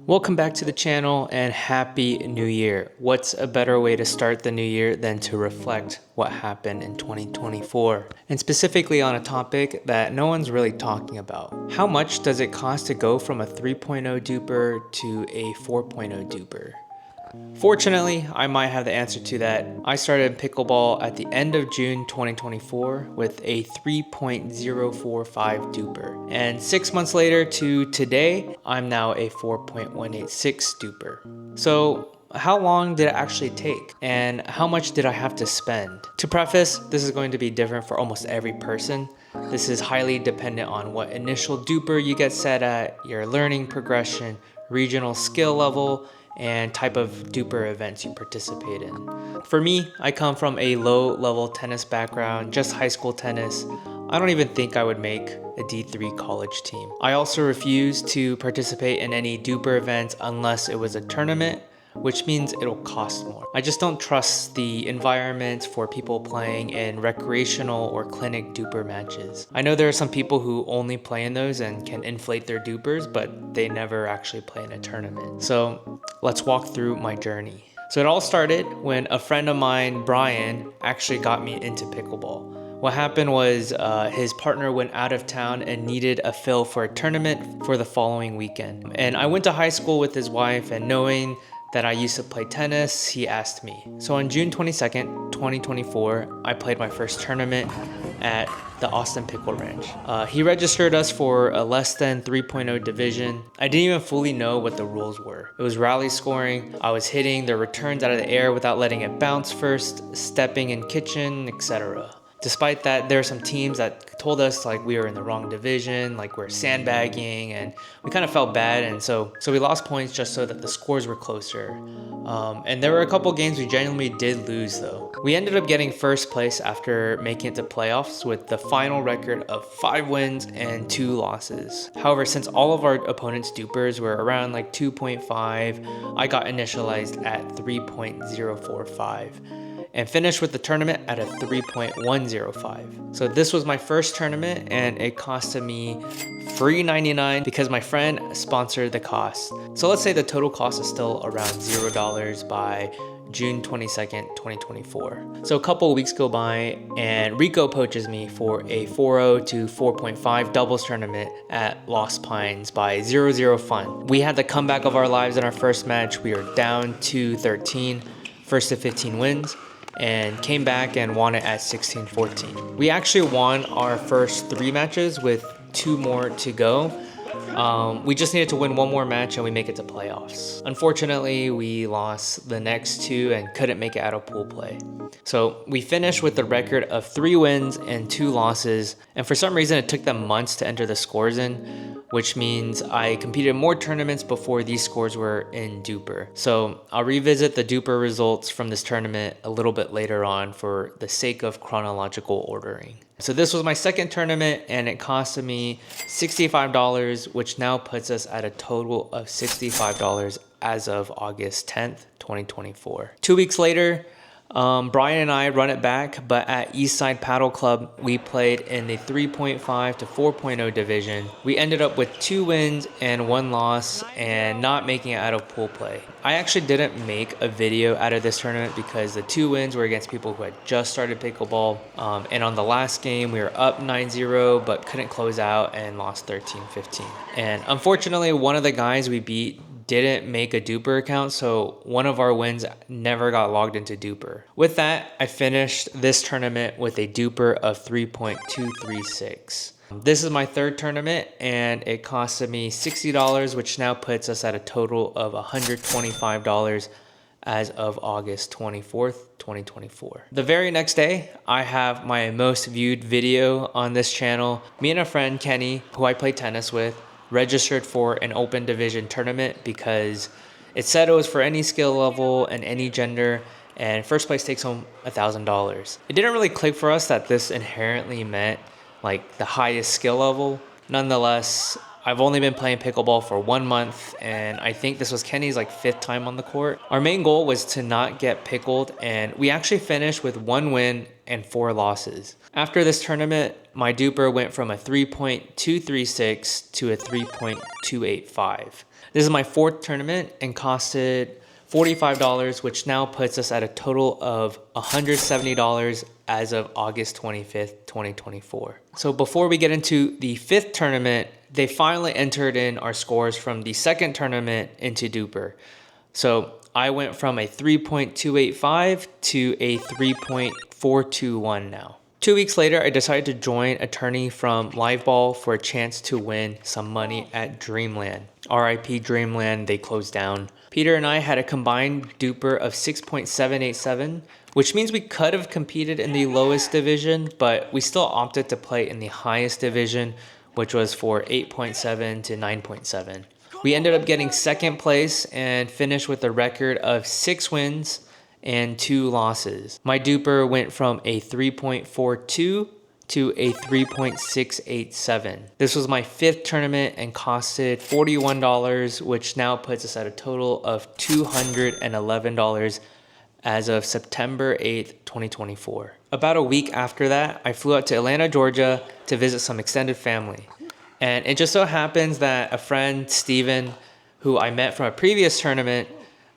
Welcome back to the channel and Happy New Year. What's a better way to start the new year than to reflect what happened in 2024? And specifically on a topic that no one's really talking about. How much does it cost to go from a 3.0 duper to a 4.0 duper? Fortunately, I might have the answer to that. I started pickleball at the end of June 2024 with a 3.045 duper. And 6 months later to today, I'm now a 4.186 duper. So how long did it actually take? And how much did I have to spend? To preface, this is going to be different for almost every person. This is highly dependent on what initial duper you get set at, your learning progression, regional skill level, and type of duper events you participate in. For me, I come from a low-level tennis background, just high school tennis. I don't even think I would make a D3 college team. I also refuse to participate in any duper events unless it was a tournament, which means it'll cost more. I just don't trust the environment for people playing in recreational or clinic duper matches. I know there are some people who only play in those and can inflate their dupers, but they never actually play in a tournament. So let's walk through my journey. So it all started when a friend of mine, Brian, actually got me into pickleball. What happened was his partner went out of town and needed a fill for a tournament for the following weekend. And I went to high school with his wife, and knowing that I used to play tennis, he asked me. So on June 22nd, 2024, I played my first tournament at the Austin Pickle Ranch. He registered us for a less than 3.0 division. I didn't even fully know what the rules were. It was rally scoring. I was hitting the returns out of the air without letting it bounce first, stepping in kitchen, etc. Despite that, there are some teams that told us like we were in the wrong division, like we're sandbagging, and we kind of felt bad, and so we lost points just so that the scores were closer. And there were a couple games we genuinely did lose though. We ended up getting first place after making it to playoffs with the final record of 5 wins and 2 losses. However, since all of our opponents' dupers were around like 2.5, I got initialized at 3.045. and finished with the tournament at a 3.105. So this was my first tournament, and it costed me $3.99 because my friend sponsored the cost. So let's say the total cost is still around $0 by June 22nd, 2024. So a couple of weeks go by and Rico poaches me for a 4.0 to 4.5 doubles tournament at Lost Pines by 0-0 Fun. We had the comeback of our lives in our first match. We were down to 13, first to 15 wins, and came back and won it at 16-14. We actually won our first 3 matches with 2 more to go. We just needed to win 1 more match and we make it to playoffs. Unfortunately, we lost the next 2 and couldn't make it out of pool play. So we finished with a record of 3 wins and 2 losses, and for some reason it took them months to enter the scores in, which means I competed in more tournaments before these scores were in duper. So I'll revisit the duper results from this tournament a little bit later on for the sake of chronological ordering. So this was my second tournament, and it costed me $65, which now puts us at a total of $65 as of August 10th, 2024. 2 weeks later, Brian and I run it back, but at Eastside Paddle Club, we played in the 3.5 to 4.0 division. We ended up with 2 wins and 1 loss and not making it out of pool play. I actually didn't make a video out of this tournament because the 2 wins were against people who had just started pickleball. And on the last game, we were up 9-0, but couldn't close out and lost 13-15. And unfortunately, one of the guys we beat didn't make a duper account, so one of our wins never got logged into duper. With that, I finished this tournament with a duper of 3.236. This is my third tournament, and it costed me $60, which now puts us at a total of $125 as of August 24th, 2024. The very next day, I have my most viewed video on this channel. Me and a friend, Kenny, who I play tennis with, registered for an open division tournament because it said it was for any skill level and any gender, and first place takes home $1,000. It didn't really click for us that this inherently meant like the highest skill level. Nonetheless, I've only been playing pickleball for 1 month, and I think this was Kenny's like 5th time on the court. Our main goal was to not get pickled, and we actually finished with 1 win and 4 losses. After this tournament, my DUPR went from a 3.236 to a 3.285. This is my 4th tournament and costed $45, which now puts us at a total of $170 as of August 25th, 2024. So before we get into the 5th tournament, they finally entered in our scores from the 2nd tournament into DUPR. So I went from a 3.285 to a 3.421 now. 2 weeks later, I decided to join a tourney from Liveball for a chance to win some money at Dreamland. RIP Dreamland, they closed down. Peter and I had a combined DUPR of 6.787, which means we could have competed in the lowest division, but we still opted to play in the highest division, which was for 8.7 to 9.7. We ended up getting 2nd place and finished with a record of 6 wins and 2 losses. My DUPR went from a 3.42 to a 3.687. This was my 5th tournament and costed $41, which now puts us at a total of $211 as of September 8th, 2024. About a week after that, I flew out to Atlanta, Georgia to visit some extended family. And it just so happens that a friend, Steven, who I met from a previous tournament,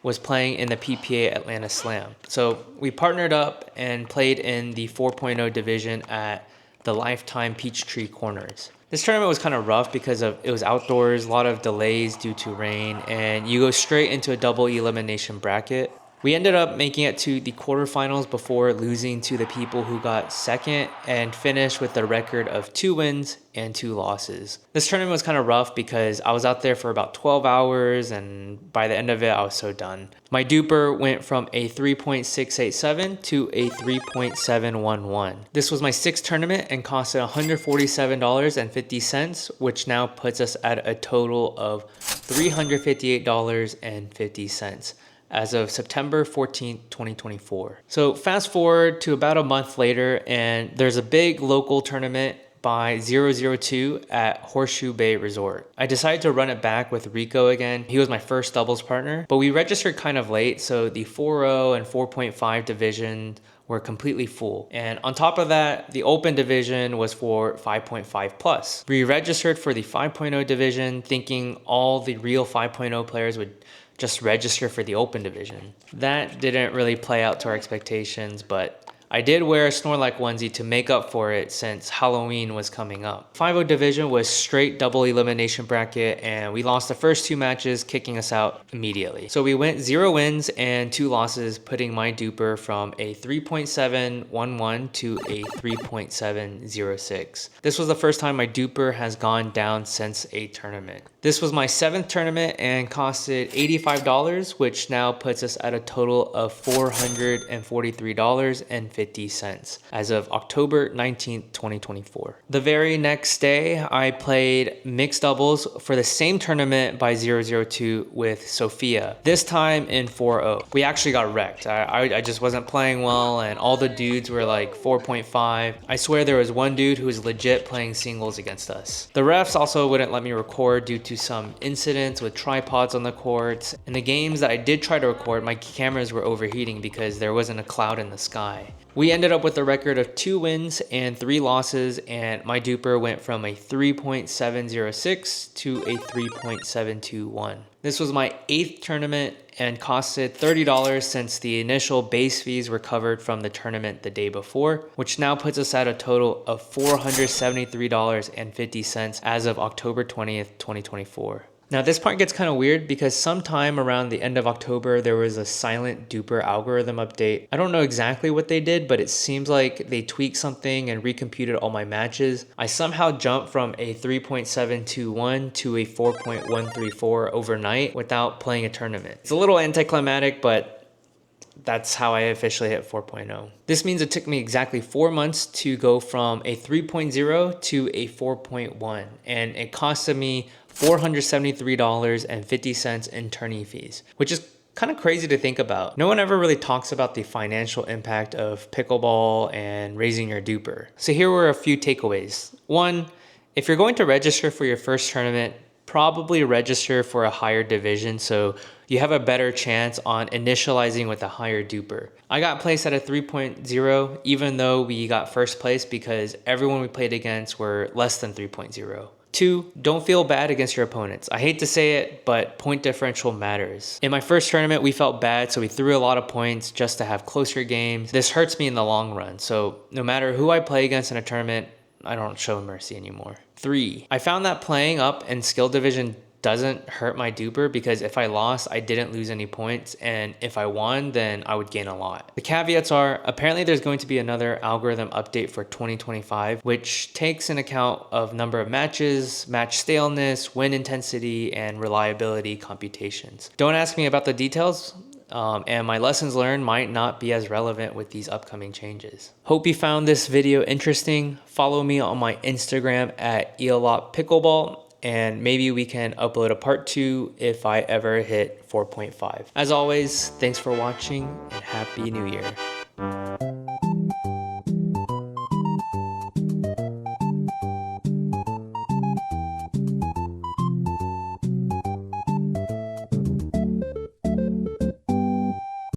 was playing in the PPA Atlanta Slam. So we partnered up and played in the 4.0 division at the Lifetime Peachtree Corners. This tournament was kind of rough because it was outdoors, a lot of delays due to rain, and you go straight into a double elimination bracket. We ended up making it to the quarterfinals before losing to the people who got 2nd and finished with a record of 2 wins and 2 losses. This tournament was kind of rough because I was out there for about 12 hours and by the end of it, I was so done. My DUPR went from a 3.687 to a 3.711. This was my 6th tournament and costed $147.50, which now puts us at a total of $358.50. As of September 14th, 2024. So fast forward to about a month later, and there's a big local tournament by 002 at Horseshoe Bay Resort. I decided to run it back with Rico again. He was my first doubles partner, but we registered kind of late, so the 4.0 and 4.5 division were completely full. And on top of that, the open division was for 5.5 plus. We registered for the 5.0 division thinking all the real 5.0 players would just register for the open division. That didn't really play out to our expectations, but I did wear a Snorlax onesie to make up for it since Halloween was coming up. 5.0 division was straight double elimination bracket, and we lost the first 2 matches, kicking us out immediately. So we went 0 wins and 2 losses, putting my DUPR from a 3.711 to a 3.706. This was the first time my DUPR has gone down since a tournament. This was my 7th tournament and costed $85, which now puts us at a total of $443.50 as of October 19th, 2024. The very next day, I played mixed doubles for the same tournament by 002 with Sophia, this time in 4.0. We actually got wrecked. I just wasn't playing well, and all the dudes were like 4.5. I swear there was one dude who was legit playing singles against us. The refs also wouldn't let me record due to some incidents with tripods on the courts. In the games that I did try to record, my cameras were overheating because there wasn't a cloud in the sky. We ended up with a record of 2 wins and 3 losses, and my DUPR went from a 3.706 to a 3.721. This was my 8th tournament and costed $30 since the initial base fees were covered from the tournament the day before, which now puts us at a total of $473.50 as of October 20th, 2024. Now this part gets kind of weird because sometime around the end of October, there was a silent DUPR algorithm update. I don't know exactly what they did, but it seems like they tweaked something and recomputed all my matches. I somehow jumped from a 3.721 to a 4.134 overnight without playing a tournament. It's a little anticlimactic, but that's how I officially hit 4.0. This means it took me exactly 4 months to go from a 3.0 to a 4.1, and it costed me $473.50 in tourney fees, which is kind of crazy to think about. No one ever really talks about the financial impact of pickleball and raising your DUPR. So here were a few takeaways. 1, If you're going to register for your first tournament, probably register for a higher division so you have a better chance on initializing with a higher DUPR. I got placed at a 3.0 even though we got first place because everyone we played against were less than 3.0. 2, don't feel bad against your opponents. I hate to say it, but point differential matters. In my first tournament, we felt bad, so we threw a lot of points just to have closer games. This hurts me in the long run, so no matter who I play against in a tournament, I don't show mercy anymore. 3, I found that playing up in skill division doesn't hurt my DUPR because if I lost, I didn't lose any points, and if I won, then I would gain a lot. The caveats are, apparently there's going to be another algorithm update for 2025, which takes in account of number of matches, match staleness, win intensity, and reliability computations. Don't ask me about the details, and my lessons learned might not be as relevant with these upcoming changes. Hope you found this video interesting. Follow me on my Instagram at eellaup pickleball, and maybe we can upload a part 2 if I ever hit 4.5. As always, thanks for watching and Happy New Year.